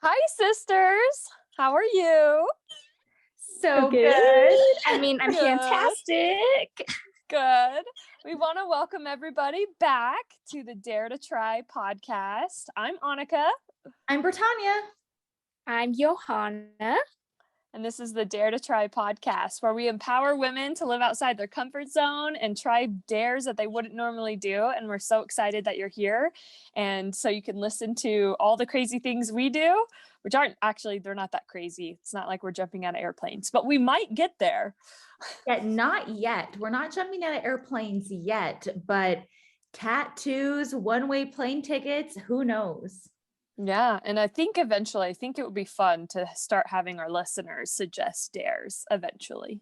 Hi, sisters. How are you? So Good. I mean, I'm Good. fantastic. Good. We want to welcome everybody back to the Dare to Try podcast. I'm Anike, I'm Britannia. I'm Johanna. and this is the Dare to Try podcast, where we empower women to live outside their comfort zone and try dares that they wouldn't normally do. And we're so excited that you're here. And so you can listen to all the crazy things we do, which aren't actually, they're not that crazy. It's not like we're jumping out of airplanes, but we might get there. Yeah, not yet. We're not jumping out of airplanes yet, but tattoos, one-way plane tickets, who knows? Yeah. And I think eventually, it would be fun to start having our listeners suggest dares eventually.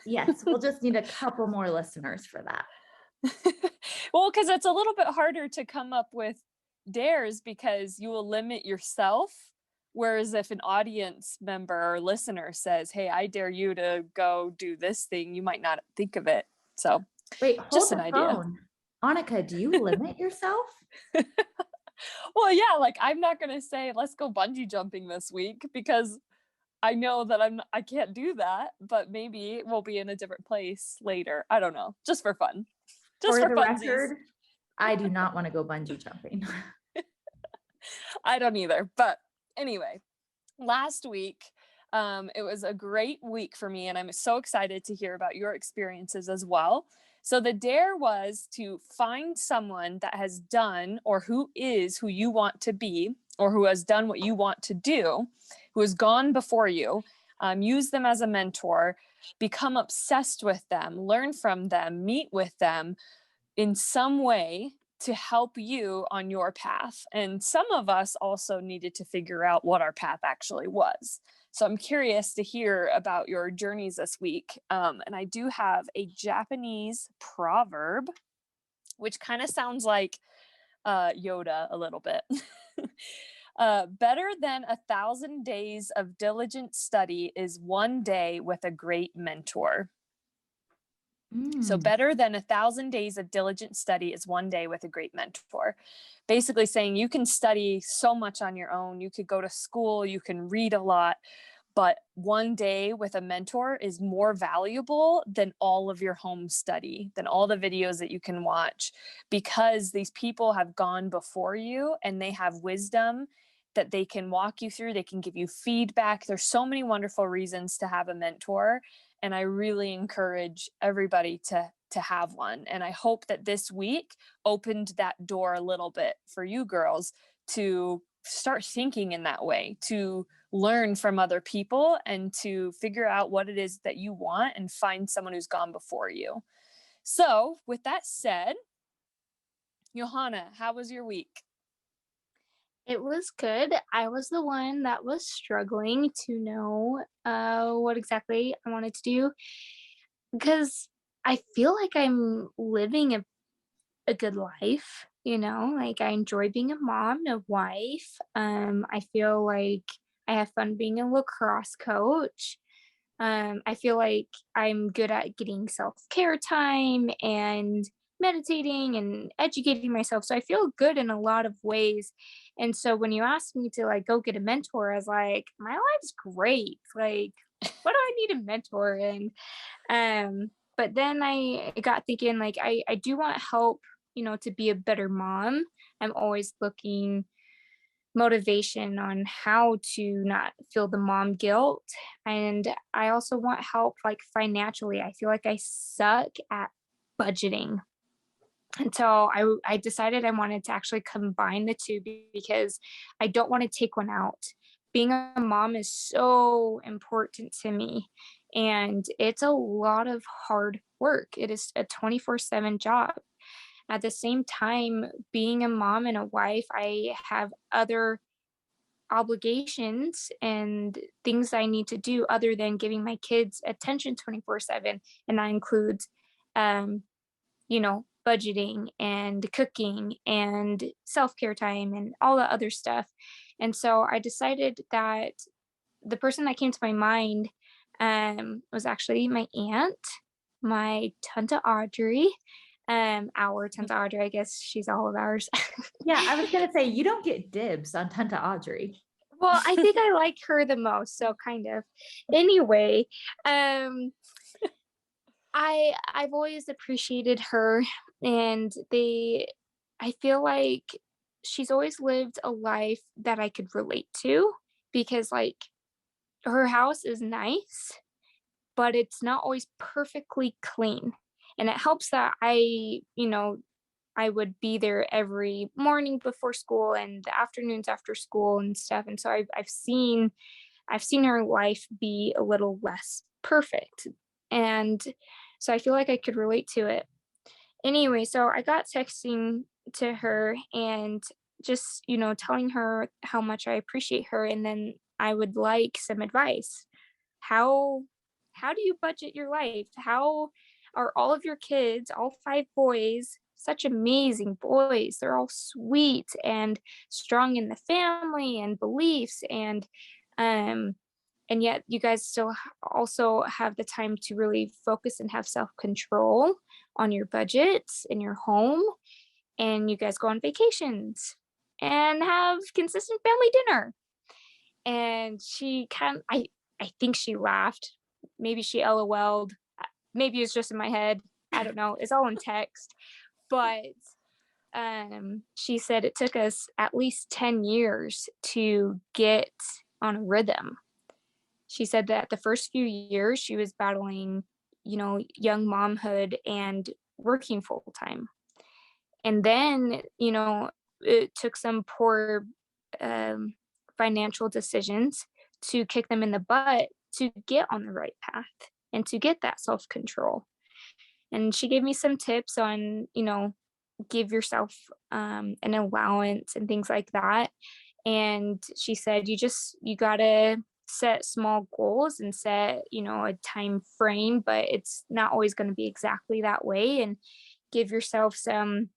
Yes, we'll just need a couple more listeners for that. Well, because it's a little bit harder to come up with dares because you will limit yourself. Whereas if an audience member or listener says, hey, I dare you to go do this thing, you might not think of it. So Wait, hold just the an idea. phone. Anike, do you limit yourself? Well, yeah, like I'm not going to say, let's go bungee jumping this week because I know that I can't do that, but maybe we'll be in a different place later. I don't know. Just for fun. Just For for the funsies. record, I do not want to go bungee jumping. I don't either. But anyway, last week, it was a great week for me, and I'm so excited to hear about your experiences as well. So the dare was to find someone that has done or who is who you want to be or who has done what you want to do, who has gone before you, use them as a mentor, become obsessed with them, learn from them, meet with them in some way to help you on your path. And some of us also needed to figure out what our path actually was. So I'm curious to hear about your journeys this week. And I do have a Japanese proverb, which kind of sounds like Yoda a little bit. Better than 1,000 days of diligent study is one day with a great mentor. So better than 1,000 days of diligent study is one day with a great mentor. Basically saying you can study so much on your own. You could go to school, you can read a lot, but one day with a mentor is more valuable than all of your home study, than all the videos that you can watch, because these people have gone before you and they have wisdom that they can walk you through. They can give you feedback. There's so many wonderful reasons to have a mentor. And I really encourage everybody to have one. And I hope that this week opened that door a little bit for you girls to start thinking in that way, to learn from other people and to figure out what it is that you want and find someone who's gone before you. So with that said, Johanna, how was your week? It was good. I was the one that was struggling to know what exactly I wanted to do because I feel like I'm living a good life, like I enjoy being a mom, a wife. I feel like I have fun being a lacrosse coach. I feel like I'm good at getting self-care time and meditating and educating myself. So I feel good in a lot of ways. And so when you asked me to like go get a mentor, I was like, my life's great. Like, what do I need a mentor in? But then I got thinking like I do want help, to be a better mom. I'm always looking motivation on how to not feel the mom guilt. And I also want help like financially. I feel like I suck at budgeting. And so I decided I wanted to actually combine the two because I don't want to take one out. Being a mom is so important to me. And it's a lot of hard work. It is a 24/7 job. At the same time, being a mom and a wife, I have other obligations and things I need to do other than giving my kids attention 24/7. And that includes, budgeting and cooking and self-care time and all the other stuff. And so I decided that the person that came to my mind was actually my aunt, my Tante Audrey. Our Tante Audrey, I guess she's all of ours. Yeah, I was going to say, you don't get dibs on Tante Audrey. Well, I think I like her the most, so kind of. Anyway, um, I've always appreciated her, and I feel like she's always lived a life that I could relate to, because like her house is nice, but it's not always perfectly clean. And it helps that I would be there every morning before school and the afternoons after school and stuff. And so I've seen her life be a little less perfect. And so I feel like I could relate to it. Anyway, so I got texting to her and just, telling her how much I appreciate her, and then I would like some advice. How how do you budget your life? How are all of your kids, all 5 boys, such amazing boys? They're all sweet and strong in the family and beliefs, um and yet you guys still also have the time to really focus and have self-control on your budgets in your home, and you guys go on vacations and have consistent family dinner. And I think she laughed, maybe she LOL'd, maybe it's just in my head, I don't know, it's all in text. But she said it took us at least 10 years to get on a rhythm. She said that the first few years she was battling, young momhood and working full time. And then, it took some poor um, financial decisions to kick them in the butt to get on the right path and to get that self control. And she gave me some tips on, give yourself an allowance and things like that. And she said, you gotta set small goals and set, a time frame, but it's not always going to be exactly that way. And give yourself some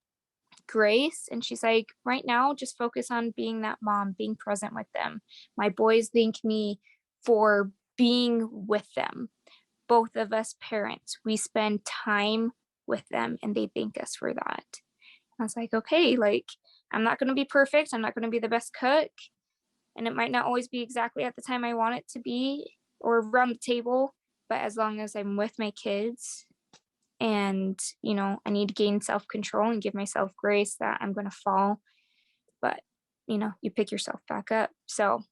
grace. And she's like, right now, just focus on being that mom, being present with them. My boys thank me for being with them. Both of us parents, we spend time with them and they thank us for that. I was like, okay, like, I'm not going to be perfect. I'm not going to be the best cook. And it might not always be exactly at the time I want it to be or around the table. But as long as I'm with my kids, and, I need to gain self control and give myself grace that I'm going to fall. But, you pick yourself back up. So,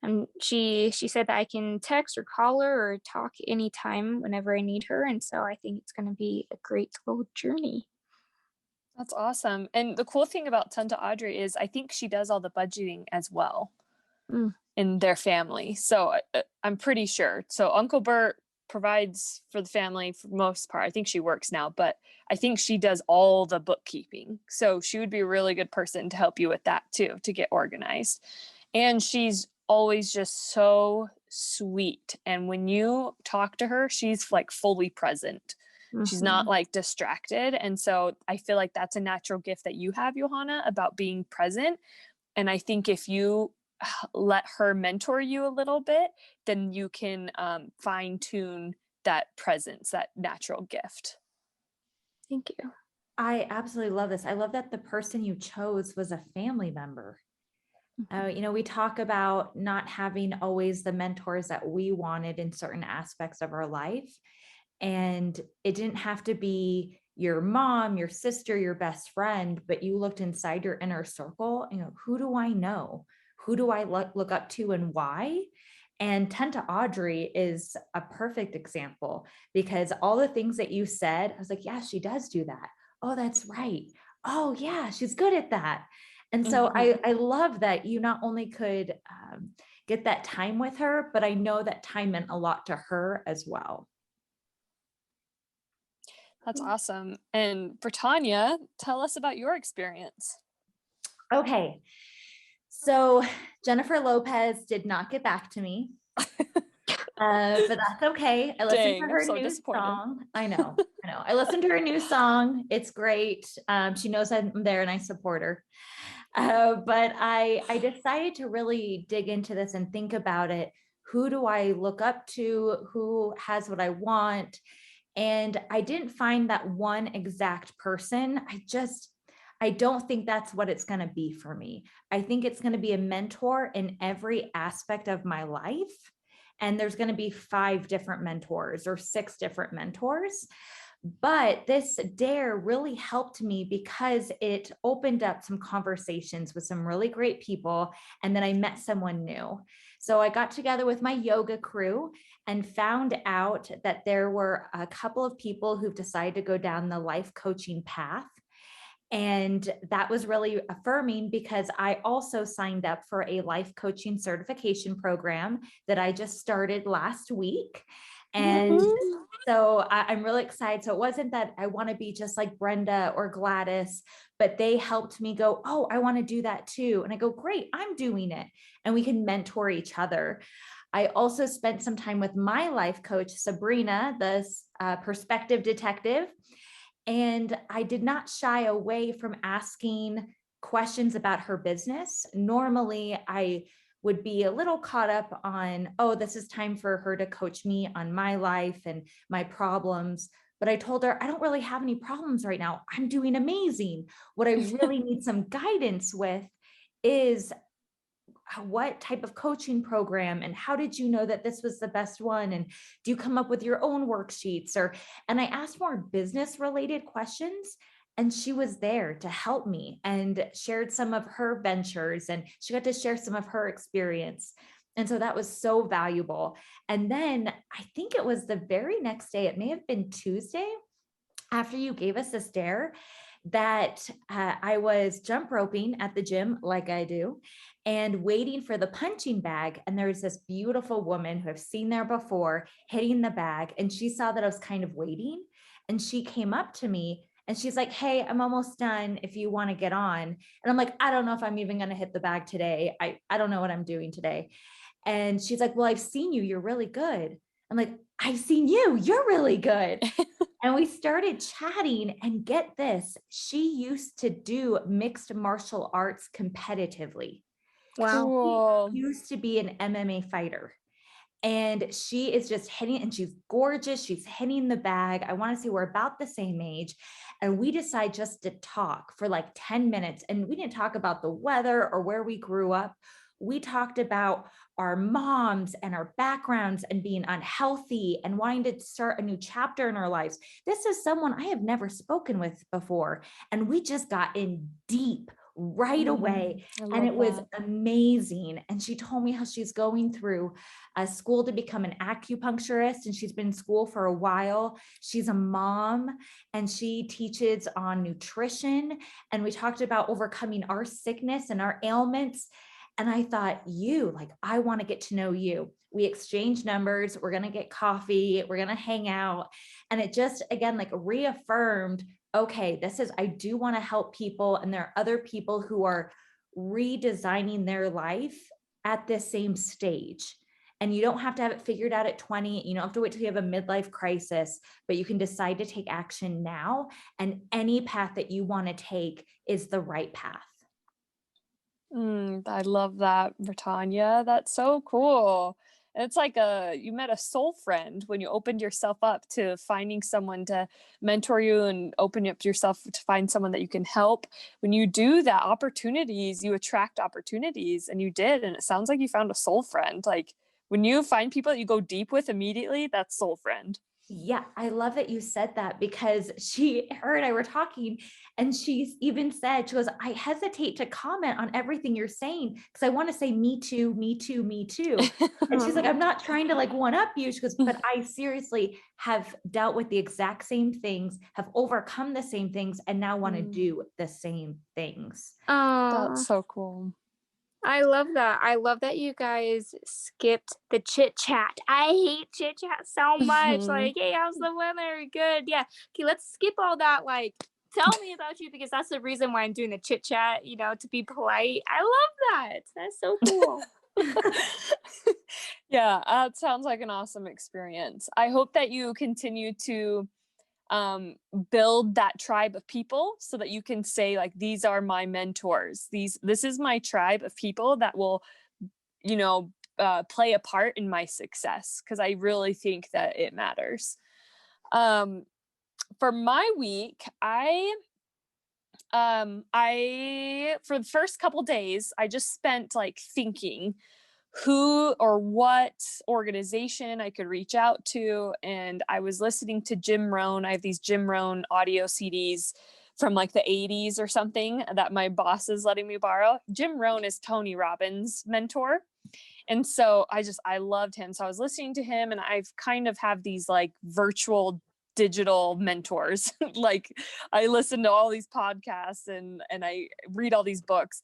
and she said that I can text or call her or talk anytime whenever I need her. And so I think it's going to be a great little journey. That's awesome. And the cool thing about Tanta Audrey is I think she does all the budgeting as well Mm. in their family. So I'm pretty sure. So Uncle Bert provides for the family for the most part. I think she works now, but I think she does all the bookkeeping. So she would be a really good person to help you with that too, to get organized. And she's always just so sweet. And when you talk to her, she's like fully present. She's not like distracted. And so I feel like that's a natural gift that you have, Johanna, about being present. And I think if you let her mentor you a little bit, then you can fine tune that presence, that natural gift. Thank you. I absolutely love this. I love that the person you chose was a family member. We talk about not having always the mentors that we wanted in certain aspects of our life. And it didn't have to be your mom, your sister, your best friend, but you looked inside your inner circle, who do I know? Who do I look up to and why? And Tenta Audrey is a perfect example, because all the things that you said, I was like, yeah, she does do that. Oh, that's right. Oh yeah, she's good at that. And so I love that you not only could get that time with her, but I know that time meant a lot to her as well. That's awesome. And Britannia, tell us about your experience. Okay. So Jennifer Lopez did not get back to me, but that's okay. I listened to her new song. I know. I listened to her new song. It's great. She knows I'm there and I support her. But I decided to really dig into this and think about it. Who do I look up to? Who has what I want? And I didn't find that one exact person. I don't think that's what it's going to be for me. I think it's going to be a mentor in every aspect of my life. And there's going to be 5 different mentors or 6 different mentors. But this dare really helped me because it opened up some conversations with some really great people. And then I met someone new. So I got together with my yoga crew and found out that there were a couple of people who've decided to go down the life coaching path. And that was really affirming because I also signed up for a life coaching certification program that I just started last week. And so I'm really excited. So it wasn't that I want to be just like Brenda or Gladys, but they helped me go, oh, I want to do that too. And I go, great, I'm doing it. And we can mentor each other. I also spent some time with my life coach, Sabrina, the perspective detective. And I did not shy away from asking questions about her business. Normally, I would be a little caught up on, oh, this is time for her to coach me on my life and my problems. But I told her, I don't really have any problems right now. I'm doing amazing. What I really need some guidance with is what type of coaching program and how did you know that this was the best one, and do you come up with your own worksheets? And I asked more business related questions, and she was there to help me and shared some of her ventures, and she got to share some of her experience. And so that was so valuable. And then I think it was the very next day, it may have been Tuesday, after you gave us this dare, that I was jump roping at the gym like I do and waiting for the punching bag. And there's this beautiful woman who I've seen there before hitting the bag. And she saw that I was kind of waiting. And she came up to me and she's like, hey, I'm almost done if you want to get on. And I'm like, I don't know if I'm even going to hit the bag today. I don't know what I'm doing today. And she's like, well, I've seen you. You're really good. I'm like, I've seen you. You're really good. And we started chatting, and get this, she used to do mixed martial arts competitively. Wow. Cool. She used to be an MMA fighter. And she is just hitting, and she's gorgeous. She's hitting the bag. I want to say we're about the same age. And we decide just to talk for like 10 minutes. And we didn't talk about the weather or where we grew up. We talked about our moms and our backgrounds and being unhealthy and wanting to start a new chapter in our lives. This is someone I have never spoken with before. And we just got in deep right away. And it was amazing. And she told me how she's going through a school to become an acupuncturist, and she's been in school for a while. She's a mom and she teaches on nutrition. And we talked about overcoming our sickness and our ailments. And I thought, I want to get to know you. We exchanged numbers. We're going to get coffee. We're going to hang out. And it just, again, like reaffirmed, okay, I do want to help people. And there are other people who are redesigning their life at this same stage. And you don't have to have it figured out at 20. You don't have to wait till you have a midlife crisis, but you can decide to take action now. And any path that you want to take is the right path. I love that, Britannia. That's so cool. And it's like you met a soul friend when you opened yourself up to finding someone to mentor you and open up yourself to find someone that you can help. When you do that, you attract opportunities, and you did. And it sounds like you found a soul friend. Like when you find people that you go deep with immediately, that's soul friend. Yeah, I love that you said that, because her and I were talking, and she even said, she goes, I hesitate to comment on everything you're saying because I want to say me too, me too, me too. And she's like, I'm not trying to like one up you. She goes, but I seriously have dealt with the exact same things, have overcome the same things, and now want to do the same things. That's so cool. I love that. I love that you guys skipped the chit chat. I hate chit chat so much. Like, hey, how's the weather? Good. Yeah. Okay, let's skip all that. Like, tell me about you, because that's the reason why I'm doing the chit chat, to be polite. I love that. That's so cool. Yeah, it sounds like an awesome experience. I hope that you continue to build that tribe of people so that you can say, like, these are my mentors. This is my tribe of people that will, play a part in my success, because I really think that it matters. For my week, I For the first couple days, I just spent like thinking who or what organization I could reach out to. And I was listening to Jim Rohn. I have these Jim Rohn audio CDs from like the 80s or something that my boss is letting me borrow. Jim Rohn is Tony Robbins' mentor. And so I loved him. So I was listening to him, and I've kind of have these like virtual digital mentors. Like I listen to all these podcasts and I read all these books.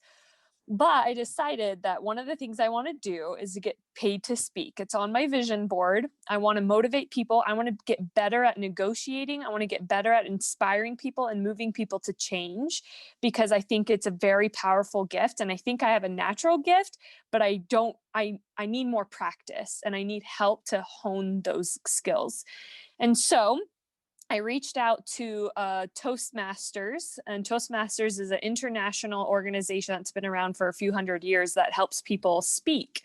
But I decided that one of the things I want to do is to get paid to speak. It's on my vision board. I want to motivate people. I want to get better at negotiating. I want to get better at inspiring people and moving people to change, because I think it's a very powerful gift. And I think I have a natural gift, but I need more practice, and I need help to hone those skills. And so I reached out to Toastmasters, and Toastmasters is an international organization that's been around for a few hundred years that helps people speak.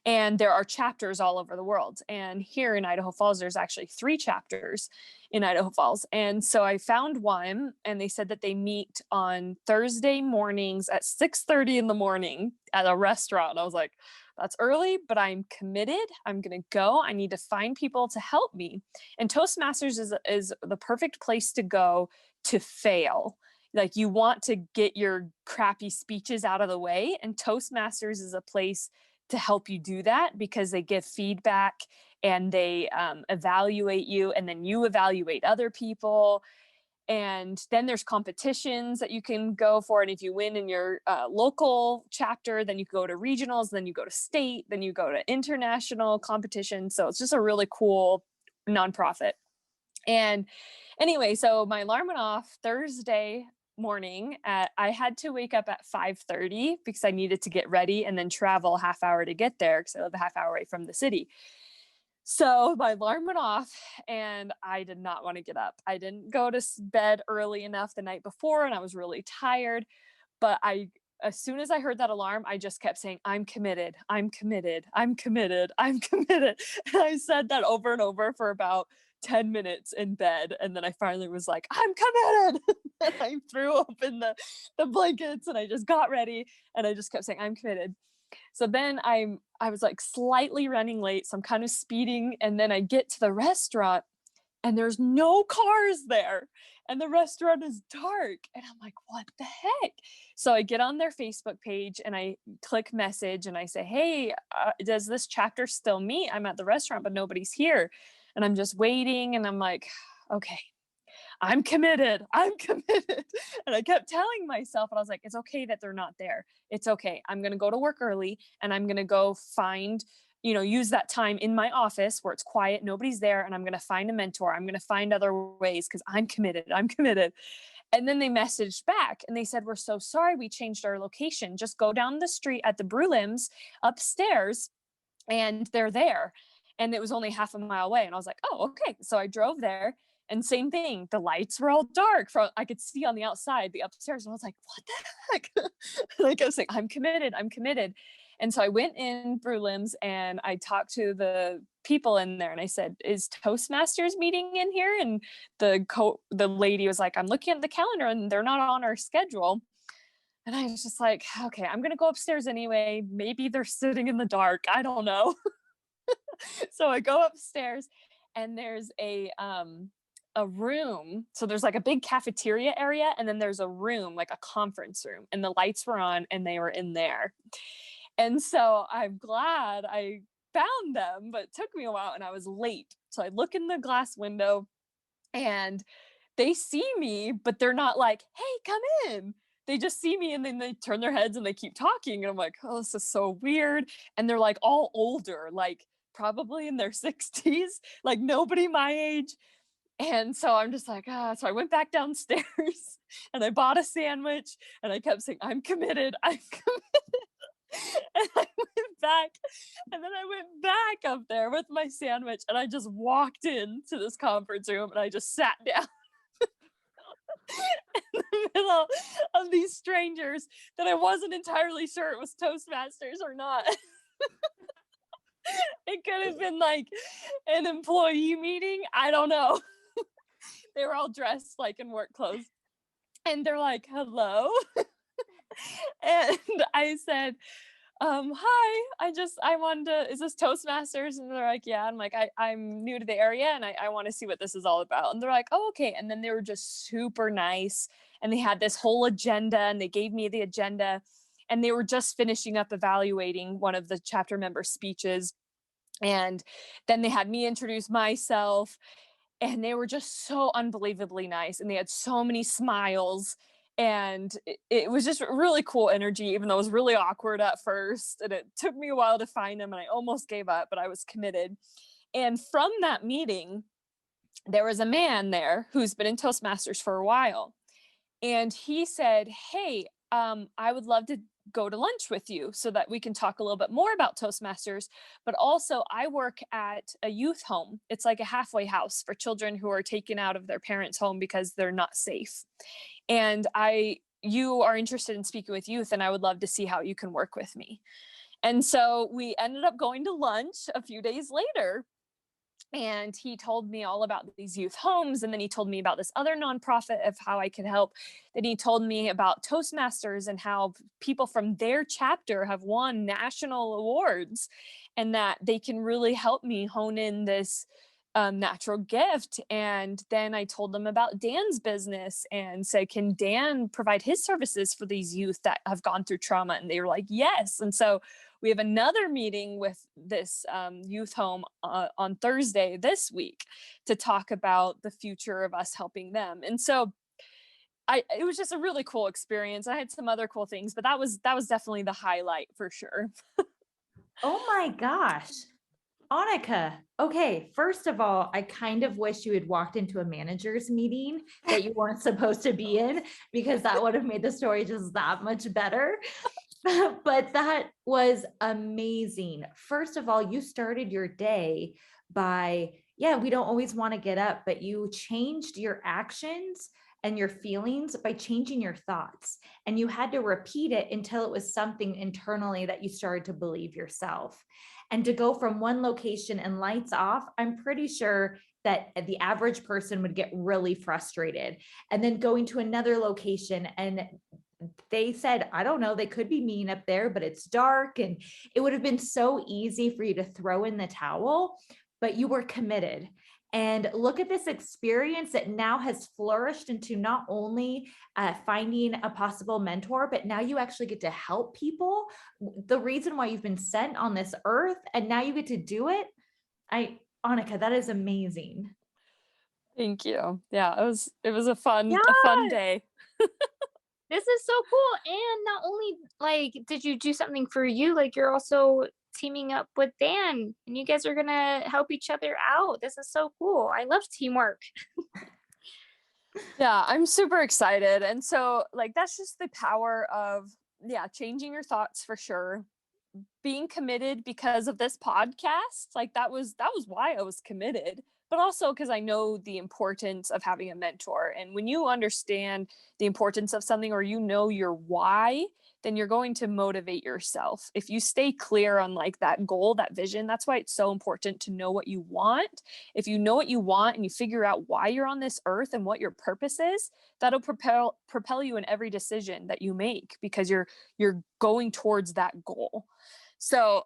And there are chapters all over the world. And here in Idaho Falls, there's actually 3 chapters in Idaho Falls. And so I found one, and they said that they meet on Thursday mornings at 6:30 in the morning at a restaurant. I was like, that's early, but I'm committed. I'm going to go. I need to find people to help me. And Toastmasters is the perfect place to go to fail. Like, you want to get your crappy speeches out of the way. And Toastmasters is a place to help you do that, because they give feedback and they evaluate you, and then you evaluate other people. And then there's competitions that you can go for. And if you win in your local chapter, then you go to regionals, then you go to state, then you go to international competition. So it's just a really cool nonprofit. And anyway, so my alarm went off Thursday morning. I had to wake up at 5:30 because I needed to get ready and then travel a half hour to get there, because I live a half hour away from the city. So my alarm went off, and I did not want to get up. I didn't go to bed early enough the night before, and I was really tired. But as soon as I heard that alarm, I just kept saying, I'm committed, I'm committed, I'm committed, I'm committed. And I said that over and over for about 10 minutes in bed. And then I finally was like, I'm committed. And I threw open the blankets, and I just got ready, and I just kept saying, I'm committed. So then I was like slightly running late. So I'm kind of speeding. And then I get to the restaurant, and there's no cars there, and the restaurant is dark. And I'm like, what the heck? So I get on their Facebook page, and I click message, and I say, hey, does this chapter still meet? I'm at the restaurant, but nobody's here. And I'm just waiting. And I'm like, okay, I'm committed. I'm committed. And I kept telling myself, and I was like, it's okay that they're not there. It's okay. I'm going to go to work early, and I'm going to go find, use that time in my office where it's quiet, nobody's there. And I'm going to find a mentor. I'm going to find other ways, because I'm committed. I'm committed. And then they messaged back, and they said, we're so sorry. We changed our location. Just go down the street at the Brulims upstairs, and they're there. And it was only half a mile away. And I was like, oh, okay. So I drove there, and same thing. The lights were all dark. I could see on the outside, the upstairs. And I was like, what the heck? And I kept saying, I'm committed. I'm committed. And so I went in Brulims, and I talked to the people in there, and I said, is Toastmasters meeting in here? And the lady was like, I'm looking at the calendar, and they're not on our schedule. And I was just like, okay, I'm going to go upstairs anyway. Maybe they're sitting in the dark. I don't know. So I go upstairs, and there's a room. So there's like a big cafeteria area, and then there's a room, like a conference room, and the lights were on, and they were in there. And so I'm glad I found them, but it took me a while, and I was late. So I look in the glass window, and they see me, but they're not like, hey, come in. They just see me, and then they turn their heads, and they keep talking. And I'm like, oh, this is so weird. And they're like all older, like probably in their 60s, like nobody my age. And so I'm just like, so I went back downstairs, and I bought a sandwich, and I kept saying, I'm committed. I'm committed. And I went back, and then I went back up there with my sandwich, and I just walked into this conference room, and I just sat down in the middle of these strangers that I wasn't entirely sure it was Toastmasters or not. It could have been like an employee meeting. I don't know. They were all dressed like in work clothes. And they're like, hello. And I said, hi, I wanted to, is this Toastmasters? And they're like, yeah. I'm like, I'm new to the area and I want to see what this is all about. And they're like, oh, okay. And then they were just super nice. And they had this whole agenda and they gave me the agenda and they were just finishing up evaluating one of the chapter member speeches. And then they had me introduce myself and they were just so unbelievably nice and they had so many smiles and it was just really cool energy, even though it was really awkward at first and it took me a while to find them and I almost gave up, but I was committed. And from that meeting there was a man there who's been in Toastmasters for a while and he said, hey, I would love to go to lunch with you so that we can talk a little bit more about Toastmasters. But also, I work at a youth home. It's like a halfway house for children who are taken out of their parents' home because they're not safe. And you are interested in speaking with youth, and I would love to see how you can work with me. And so we ended up going to lunch a few days later. And he told me all about these youth homes. And then he told me about this other nonprofit of how I could help. Then he told me about Toastmasters and how people from their chapter have won national awards and that they can really help me hone in this natural gift. And then I told them about Dan's business and said, can Dan provide his services for these youth that have gone through trauma? And they were like, yes. And so we have another meeting with this youth home on Thursday this week to talk about the future of us helping them. And so it was just a really cool experience. I had some other cool things, but that was definitely the highlight for sure. Oh my gosh. Anike, okay, first of all, I kind of wish you had walked into a manager's meeting that you weren't supposed to be in, because that would have made the story just that much better. But that was amazing. First of all, you started your day by, yeah, we don't always want to get up, but you changed your actions and your feelings by changing your thoughts. And you had to repeat it until it was something internally that you started to believe yourself. And to go from one location and lights off, I'm pretty sure that the average person would get really frustrated. And then going to another location and they said, I don't know, they could be mean up there, but it's dark. And it would have been so easy for you to throw in the towel, but you were committed. And look at this experience that now has flourished into not only finding a possible mentor, but now you actually get to help people. The reason why you've been sent on this earth and now you get to do it. Anike, that is amazing. Thank you. Yeah, it was a fun Yeah. day. This is so cool. And not only like did you do something for you, like you're also teaming up with Dan and you guys are gonna help each other out. This is so cool. I love teamwork. Yeah, I'm super excited. And so like that's just the power of changing your thoughts for sure. Being committed because of this podcast, like that was why I was committed, but also because I know the importance of having a mentor. And when you understand the importance of something or you know your why, then you're going to motivate yourself. If you stay clear on like that goal, that vision, that's why it's so important to know what you want. If you know what you want and you figure out why you're on this earth and what your purpose is, that'll propel you in every decision that you make because you're going towards that goal. So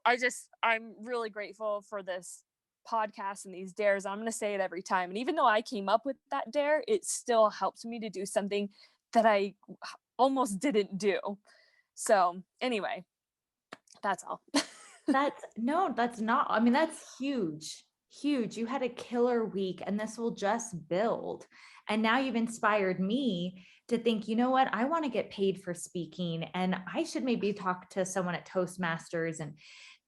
I'm really grateful for this podcast and these dares. I'm going to say it every time. And even though I came up with that dare, it still helped me to do something that I almost didn't do. So anyway, that's all. That's not. I mean, that's huge, huge. You had a killer week and this will just build. And now you've inspired me to think, you know what? I want to get paid for speaking and I should maybe talk to someone at Toastmasters. And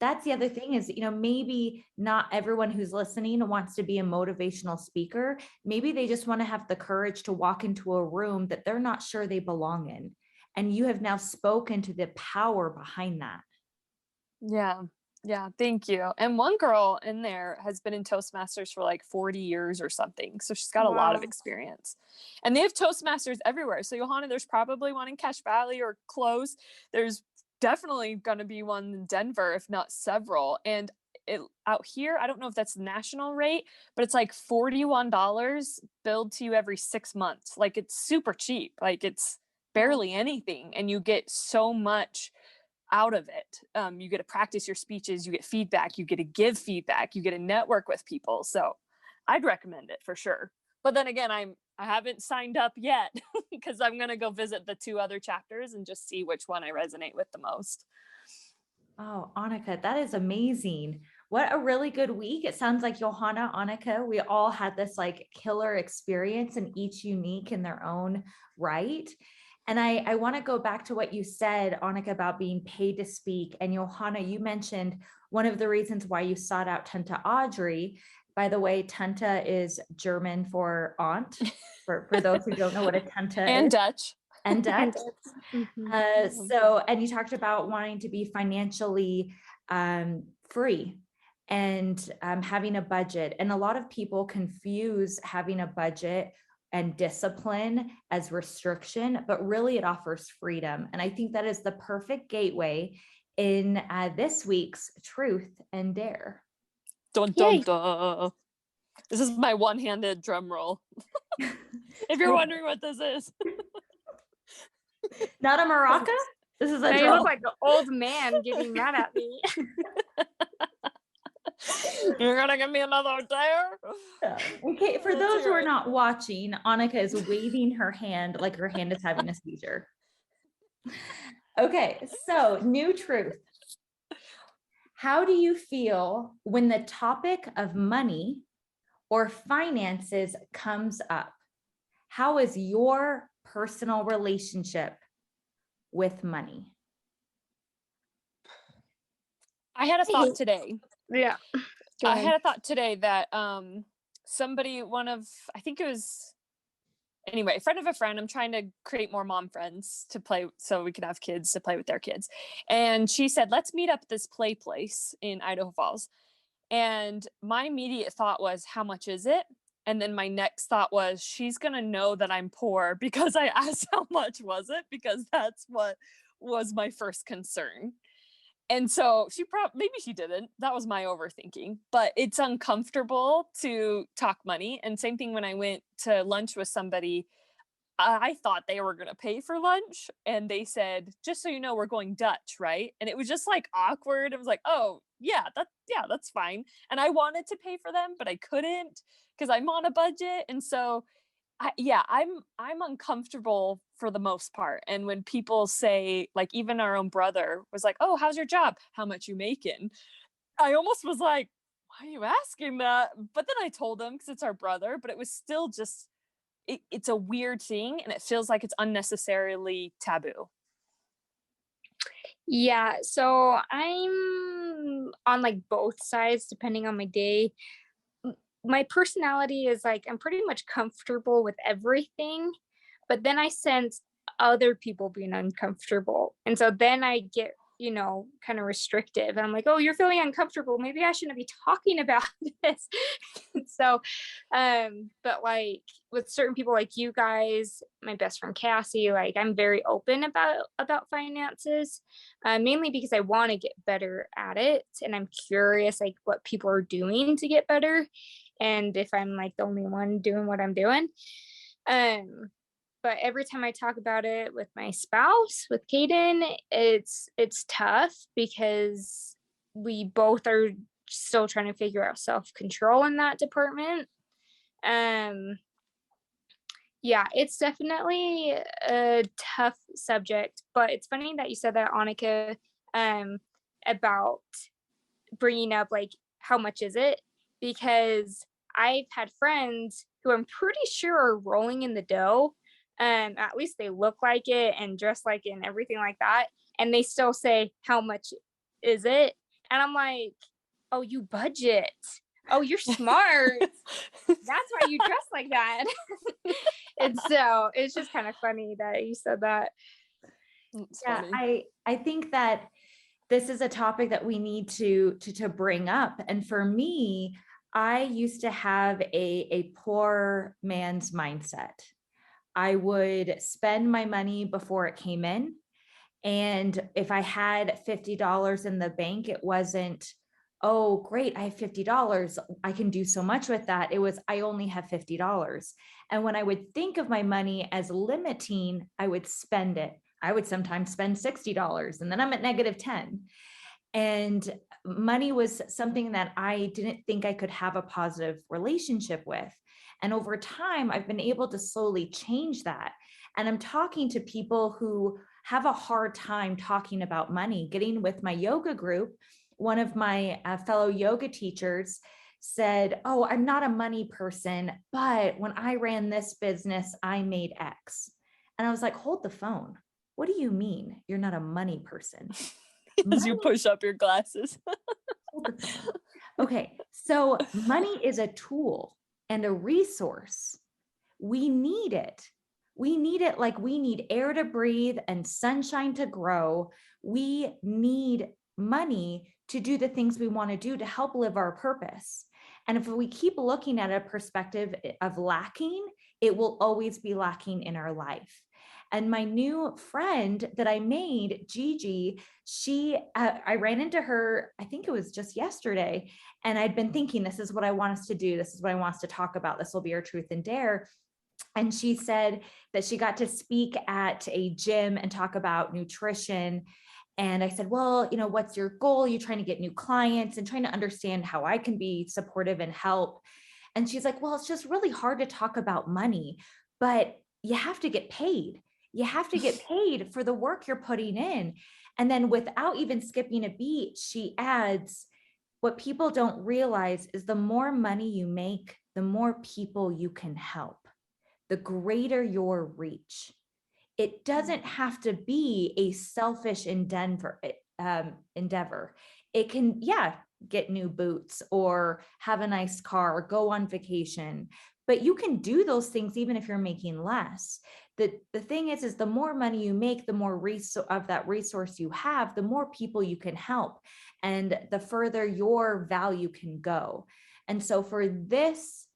that's the other thing is, maybe not everyone who's listening wants to be a motivational speaker. Maybe they just want to have the courage to walk into a room that they're not sure they belong in. And you have now spoken to the power behind that. Yeah. Yeah. Thank you. And one girl in there has been in Toastmasters for like 40 years or something. So she's got a lot of Wow. experience. And they have Toastmasters everywhere. So Johanna, there's probably one in Cache Valley or close. There's definitely going to be one in Denver, if not several. And out here, I don't know if that's the national rate, but it's like $41 billed to you every 6 months. Like it's super cheap. Like it's barely anything, and you get so much out of it. You get to practice your speeches, you get feedback, you get to give feedback, you get to network with people. So I'd recommend it for sure. But then again, I haven't signed up yet because I'm gonna go visit the 2 other chapters and just see which one I resonate with the most. Oh, Annika, that is amazing. What a really good week. It sounds like Johanna, Annika, we all had this like killer experience and each unique in their own right. And I want to go back to what you said, Annika, about being paid to speak. And Johanna, you mentioned one of the reasons why you sought out Tante Audrey. By the way, Tante is German for aunt, for those who don't know what a Tante And is. Dutch. And Dutch. Mhm. So, and you talked about wanting to be financially free and having a budget. And a lot of people confuse having a budget and discipline as restriction, but really it offers freedom. And I think that is the perfect gateway in this week's Truth and Dare. Dun dun Yay. dun. This is my one-handed drum roll. If you're wondering what this is. Not a maraca? This is a I drum. look like an old man getting mad at me. You're gonna give me another dare? Okay, for Let's those who hear are it. not watching, Annika is waving her hand like her hand is having a seizure. Okay, so new truth. How do you feel when the topic of money or finances comes up? How is your personal relationship with money? I had a thought today. Yeah. Go I ahead. had a thought today that somebody, I think it was, anyway, a friend of a friend, I'm trying to create more mom friends to play so we could have kids to play with their kids. And she said, let's meet up at this play place in Idaho Falls. And my immediate thought was, how much is it? And then my next thought was, she's going to know that I'm poor because I asked how much was it, because that's what was my first concern. And so maybe she didn't. That was my overthinking, but it's uncomfortable to talk money. And same thing when I went to lunch with somebody, I thought they were going to pay for lunch, and they said, just so you know, we're going Dutch, right? And it was just like awkward. It was like, oh yeah, that's fine. And I wanted to pay for them, but I couldn't because I'm on a budget. And so I'm uncomfortable for the most part. And when people say, like, even our own brother was like, oh, how's your job? How much you making? I almost was like, why are you asking that? But then I told him because it's our brother, but it was still just, it's a weird thing, and it feels like it's unnecessarily taboo. Yeah, so I'm on like both sides depending on my day. My personality is like I'm pretty much comfortable with everything, but then I sense other people being uncomfortable. And so then I get, kind of restrictive. And I'm like, oh, you're feeling uncomfortable. Maybe I shouldn't be talking about this. So, but like with certain people like you guys, my best friend Cassie, like I'm very open about finances, mainly because I want to get better at it. And I'm curious like what people are doing to get better. And if I'm like the only one doing what I'm doing. But every time I talk about it with my spouse, with Kaden, it's tough because we both are still trying to figure out self-control in that department. Yeah, it's definitely a tough subject, but it's funny that you said that, Annika, about bringing up like, how much is it? Because I've had friends who I'm pretty sure are rolling in the dough. At least they look like it and dress like it and everything like that. And they still say, how much is it? And I'm like, oh, you budget. Oh, you're smart. That's why you dress like that. And so it's just kind of funny that you said that. Yeah, I think that this is a topic that we need to bring up. And for me, I used to have a poor man's mindset. I would spend my money before it came in. And if I had $50 in the bank, it wasn't, oh, great, I have $50. I can do so much with that. It was, I only have $50. And when I would think of my money as limiting, I would spend it. I would sometimes spend $60 and then I'm at negative 10. And money was something that I didn't think I could have a positive relationship with. And over time, I've been able to slowly change that. And I'm talking to people who have a hard time talking about money. Getting with my yoga group, one of my fellow yoga teachers said, oh, I'm not a money person, but when I ran this business, I made X. And I was like, hold the phone. What do you mean you're not a money person? As you push up your glasses. Hold the phone. Okay, so money is a tool and a resource. We need it. We need it like we need air to breathe and sunshine to grow. We need money to do the things we want to do to help live our purpose. And if we keep looking at a perspective of lacking, it will always be lacking in our life. And my new friend that I made, Gigi, I ran into her, I think it was just yesterday. And I'd been thinking, this is what I want us to do. This is what I want us to talk about. This will be our truth and dare. And she said that she got to speak at a gym and talk about nutrition. And I said, well, what's your goal? You're trying to get new clients and trying to understand how I can be supportive and help. And she's like, well, it's just really hard to talk about money, but you have to get paid. You have to get paid for the work you're putting in. And then without even skipping a beat, she adds, what people don't realize is the more money you make, the more people you can help, the greater your reach. It doesn't have to be a selfish endeavor. It can, get new boots or have a nice car or go on vacation, but you can do those things even if you're making less. The thing is the more money you make, the more of that resource you have, the more people you can help and the further your value can go. And so for this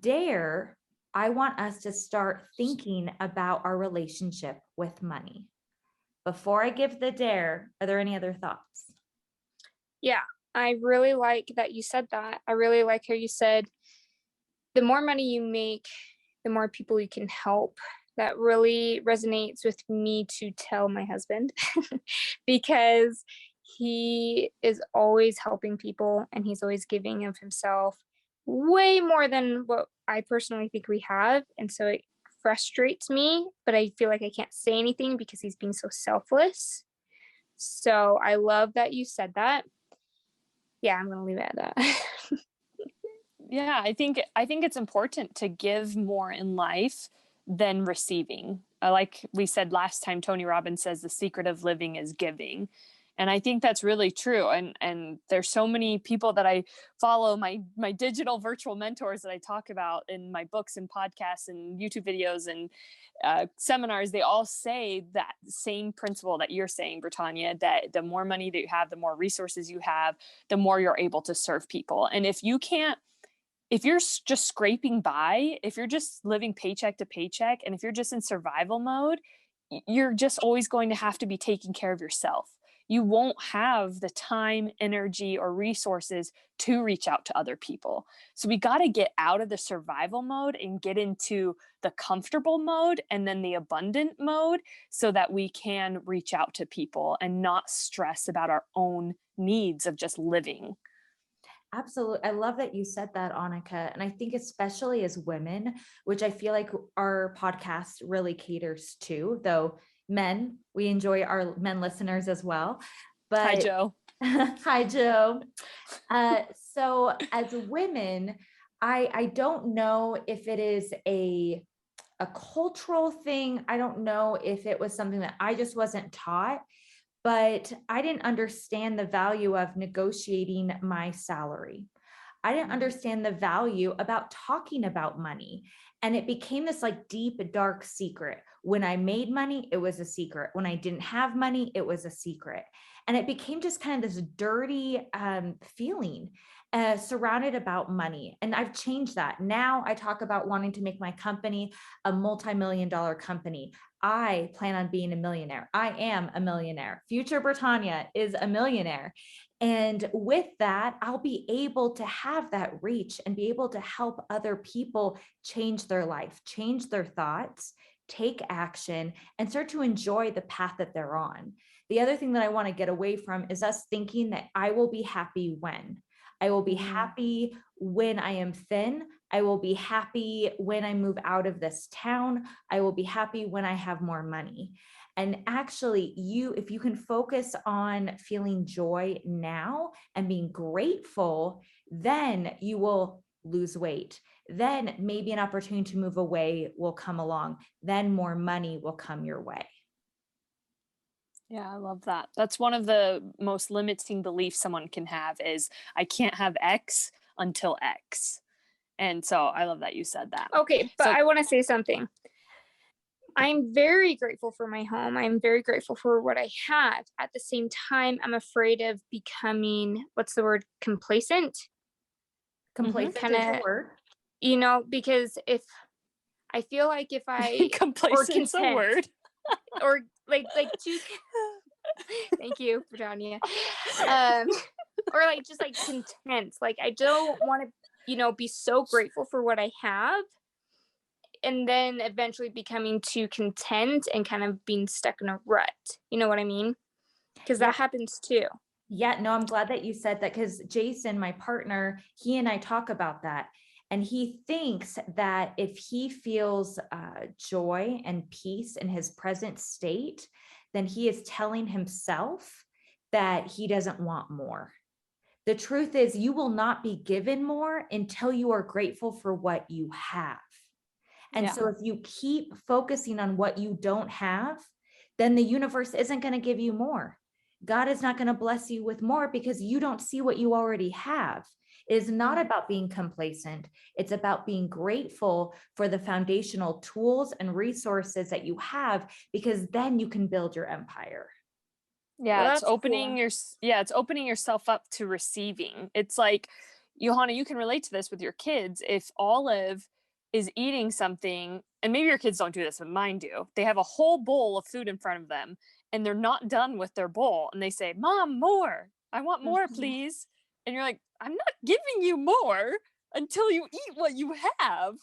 dare, I want us to start thinking about our relationship with money. Before I give the dare, are there any other thoughts? Yeah, I really like that you said that. I really like how you said the more money you make, the more people you can help. That really resonates with me to tell my husband because he is always helping people and he's always giving of himself way more than what I personally think we have. And so it frustrates me, but I feel like I can't say anything because he's being so selfless. So I love that you said that. Yeah, I'm going to leave it at that. Yeah, I think it's important to give more in life than receiving. Like we said last time, Tony Robbins says the secret of living is giving. And I think that's really true. And there's so many people that I follow, my digital virtual mentors that I talk about in my books and podcasts and YouTube videos and seminars. They all say that same principle that you're saying, Britannia, that the more money that you have, the more resources you have, the more you're able to serve people. And if you're just scraping by, if you're just living paycheck to paycheck, and if you're just in survival mode, you're just always going to have to be taking care of yourself. You won't have the time, energy, or resources to reach out to other people. So we got to get out of the survival mode and get into the comfortable mode and then the abundant mode so that we can reach out to people and not stress about our own needs of just living. Absolutely. I love that you said that, Anike. And I think especially as women, which I feel like our podcast really caters to, though men, we enjoy our men listeners as well. But Hi, Joe. Hi, Joe. So as women, I don't know if it is a cultural thing. I don't know if it was something that I just wasn't taught, but I didn't understand the value of negotiating my salary. I didn't understand the value about talking about money. And it became this like deep, dark secret. When I made money, it was a secret. When I didn't have money, it was a secret. And it became just kind of this dirty feeling surrounded about money. And I've changed that. Now I talk about wanting to make my company a multi-million-dollar company. I plan on being a millionaire. I am a millionaire. Future Britannia is a millionaire. And with that, I'll be able to have that reach and be able to help other people change their life, change their thoughts, take action, and start to enjoy the path that they're on. The other thing that I want to get away from is us thinking that I will be happy when. I will be happy when I am thin. I will be happy when I move out of this town. I will be happy when I have more money. And actually, if you can focus on feeling joy now and being grateful, then you will lose weight. Then maybe an opportunity to move away will come along. Then more money will come your way. Yeah, I love that. That's one of the most limiting beliefs someone can have is I can't have X until X. And so I love that you said that. Okay, but So I want to say something. I'm very grateful for my home. I'm very grateful for what I have. At the same time, I'm afraid of becoming, what's the word, complacent? Complacent is a word. Because if I feel like if I, or complacent's a content, word. or like too, thank you, Britannia. Or like just like content. Like I don't want to, be so grateful for what I have, and then eventually becoming too content and kind of being stuck in a rut. You know what I mean? Because that happens too. Yeah, no, I'm glad that you said that, because Jason, my partner, he and I talk about that. And he thinks that if he feels joy and peace in his present state, then he is telling himself that he doesn't want more. The truth is, you will not be given more until you are grateful for what you have. And so if you keep focusing on what you don't have, then the universe isn't going to give you more. God is not going to bless you with more because you don't see what you already have. It is not about being complacent. It's about being grateful for the foundational tools and resources that you have, because then you can build your empire. Yeah, Well, it's that's opening cool. it's opening yourself up to receiving. It's like, Johanna, you can relate to this with your kids. If Olive is eating something, and maybe your kids don't do this, but mine do. They have a whole bowl of food in front of them, and they're not done with their bowl, and they say, "Mom, more. I want more, please." And you're like, "I'm not giving you more until you eat what you have."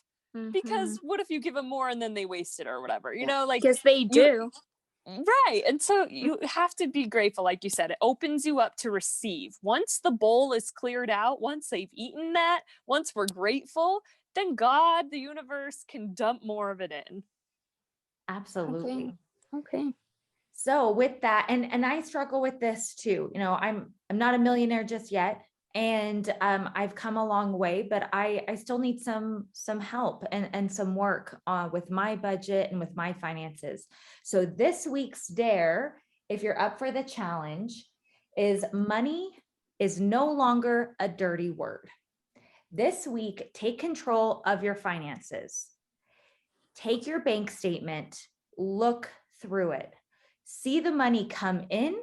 Because what if you give them more and then they waste it or whatever? Like Because they you do. right. And so you have to be grateful. Like you said, it opens you up to receive. Once the bowl is cleared out, once they've eaten that, once we're grateful, then God, the universe, can dump more of it in. Absolutely. Okay. So with that, and I struggle with this too. I'm not a millionaire just yet, and I've come a long way, but I still need some help and some work with my budget and with my finances. So this week's dare, if you're up for the challenge, is money is no longer a dirty word. This week, take control of your finances. Take your bank statement, look through it, see the money come in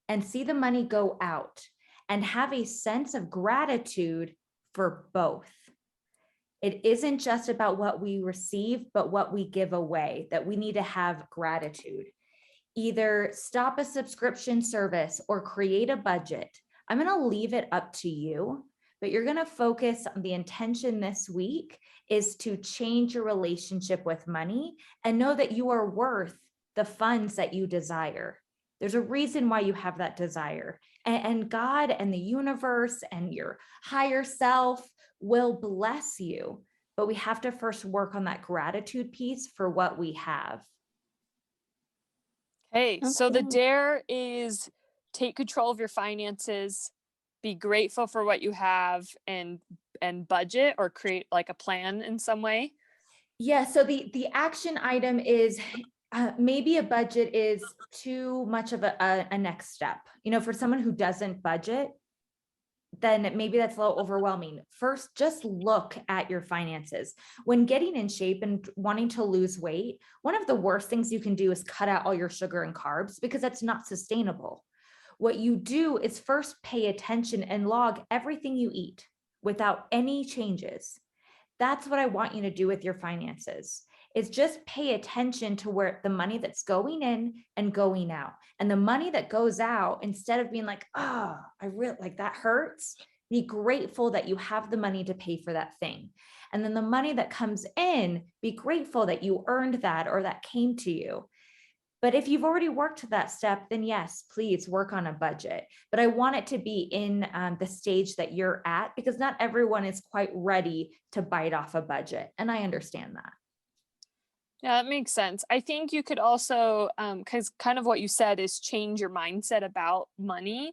and see the money go out, and have a sense of gratitude for both. It isn't just about what we receive, but what we give away, that we need to have gratitude. Either stop a subscription service or create a budget. I'm going to leave it up to you, but you're going to focus on the intention this week is to change your relationship with money and know that you are worth the funds that you desire. There's a reason why you have that desire. And God and the universe and your higher self will bless you. But we have to first work on that gratitude piece for what we have. Okay, so the dare is take control of your finances, be grateful for what you have, and budget or create like a plan in some way. Yeah, so the action item is maybe a budget is too much of a next step. For someone who doesn't budget, then maybe that's a little overwhelming. First, just look at your finances. When getting in shape and wanting to lose weight, one of the worst things you can do is cut out all your sugar and carbs, because that's not sustainable. What you do is first pay attention and log everything you eat without any changes. That's what I want you to do with your finances. is just pay attention to where the money that's going in and going out. And the money that goes out, instead of being like, oh, I really like that hurts, be grateful that you have the money to pay for that thing. And then the money that comes in, be grateful that you earned that or that came to you. But if you've already worked to that step, then yes, please work on a budget. But I want it to be in the stage that you're at, because not everyone is quite ready to bite off a budget. And I understand that. Yeah, that makes sense. I think you could also, because kind of what you said is change your mindset about money.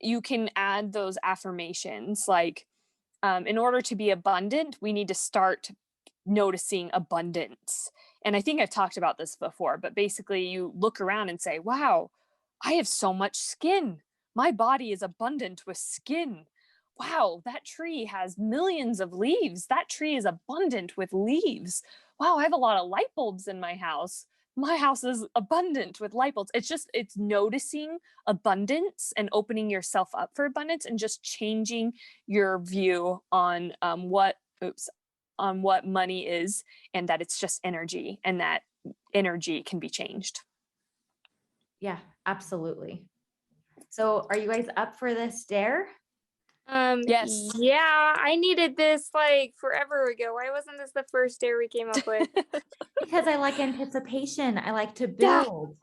You can add those affirmations like, in order to be abundant, we need to start noticing abundance. And I think I've talked about this before, but basically you look around and say, wow, I have so much skin. My body is abundant with skin. Wow, that tree has millions of leaves. That tree is abundant with leaves. Wow, I have a lot of light bulbs in my house. My house is abundant with light bulbs. It's noticing abundance and opening yourself up for abundance and just changing your view on on what money is, and that it's just energy, and that energy can be changed. Yeah, absolutely. So are you guys up for this dare? Yes. Yeah, I needed this like forever ago. Why wasn't this the first dare we came up with? Because I like anticipation. I like to Yeah. build.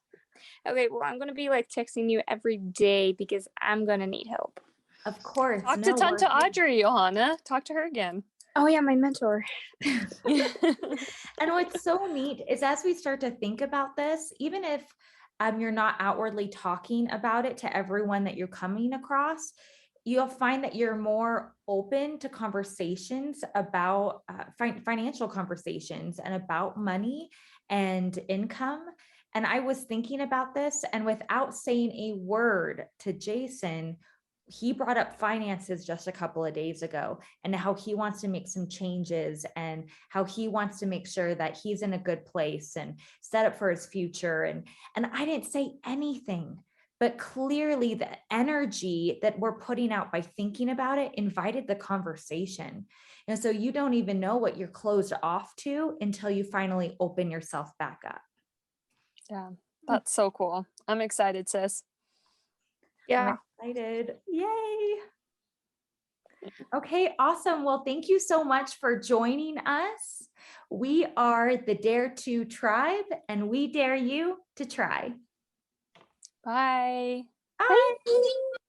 Okay, well, I'm gonna be like texting you every day because I'm gonna need help. Of course. Talk to No, we're Tanta here. Audrey, Johanna. Talk to her again. Oh yeah, my mentor. And what's so neat is as we start to think about this, even if you're not outwardly talking about it to everyone that you're coming across, you'll find that you're more open to conversations about financial conversations and about money and income. And I was thinking about this, and without saying a word to Jason, he brought up finances just a couple of days ago and how he wants to make some changes and how he wants to make sure that he's in a good place and set up for his future. And I didn't say anything, but clearly the energy that we're putting out by thinking about it invited the conversation. And so you don't even know what you're closed off to until you finally open yourself back up. Yeah, that's so cool. I'm excited, sis. Yeah. I'm excited. Yay. Okay, awesome. Well, thank you so much for joining us. We are the Dare to Tribe, and we dare you to try. Bye. Bye. Bye.